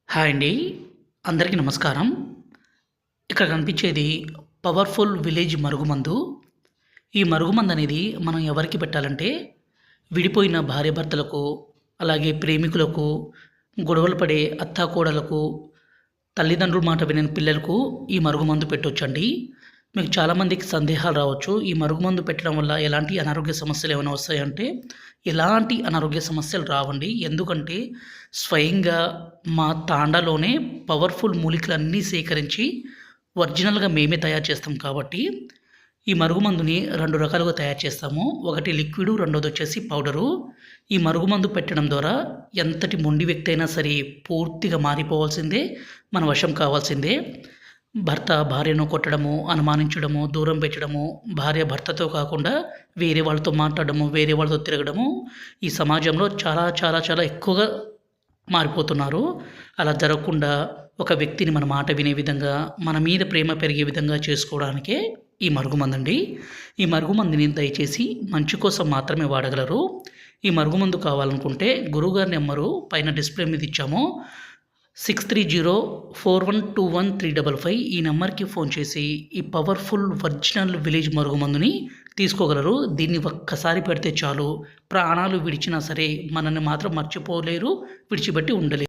Hi అండి. అందరికీ నమస్కారం. ఇక్కడ కనిపించేది పవర్‌ఫుల్ విలేజ్ మరుగుమందు. ఈ మరుగుమందనేది మనం ఎవరికి పెట్టాలంటే, విడిపోయిన భార్యాభర్తలకు, అలాగే ప్రేమికులకు, గొడవలు పడే అత్తాకోడళ్ళకు, తల్లిదండ్రుల మాట వినని పిల్లలకు ఈ మరుగుమందు పెట్టొచ్చండి. మీకు చాలామందికి సందేహాలు రావచ్చు. ఈ మరుగుమందు పెట్టడం వల్ల ఎలాంటి అనారోగ్య సమస్యలు ఏమైనా వస్తాయంటే, ఎలాంటి అనారోగ్య సమస్యలు రావండి. ఎందుకంటే స్వయంగా మా తాండాలోనే పవర్‌ఫుల్ మూలికలన్నీ సేకరించి ఒరిజినల్‌గా మేమే తయారు చేస్తాం కాబట్టి, ఈ మరుగుమందుని 2 రకాలుగా తయారు చేస్తాము. ఒకటి లిక్విడు, రెండోదొచ్చేసి పౌడరు. ఈ మరుగుమందు పెట్టడం ద్వారా ఎంతటి మొండి వ్యక్తి అయినా సరే పూర్తిగా మారిపోవాల్సిందే, మన వశం కావాల్సిందే. భర్త భార్యను కొట్టడము, అనుమానించడము, దూరం పెట్టడము, భార్య భర్తతో కాకుండా వేరే వాళ్ళతో మాట్లాడడము, వేరే వాళ్ళతో తిరగడము ఈ సమాజంలో చాలా చాలా చాలా ఎక్కువగా మారిపోతున్నారు. అలా జరగకుండా ఒక వ్యక్తిని మన మాట వినే విధంగా, మన మీద ప్రేమ పెరిగే విధంగా చేసుకోవడానికే ఈ మరుగుమందండి. ఈ మరుగుమందుని దయచేసి మంచి కోసం మాత్రమే వాడగలరు. ఈ మరుగుమందు కావాలనుకుంటే గురువుగారి నెంబరు పైన డిస్ప్లే మీద ఇచ్చాము. 6304121355 ఈ నెంబర్‌కి ఫోన్ చేసి ఈ పవర్‌ఫుల్ ఒరిజినల్ విలేజ్ మరుగుమందుని తీసుకోగలరు. దీన్ని ఒక్కసారి పెడితే చాలు, ప్రాణాలు విడిచినా సరే మనల్ని మాత్రం మర్చిపోలేరు, విడిచిపెట్టి ఉండలేరు.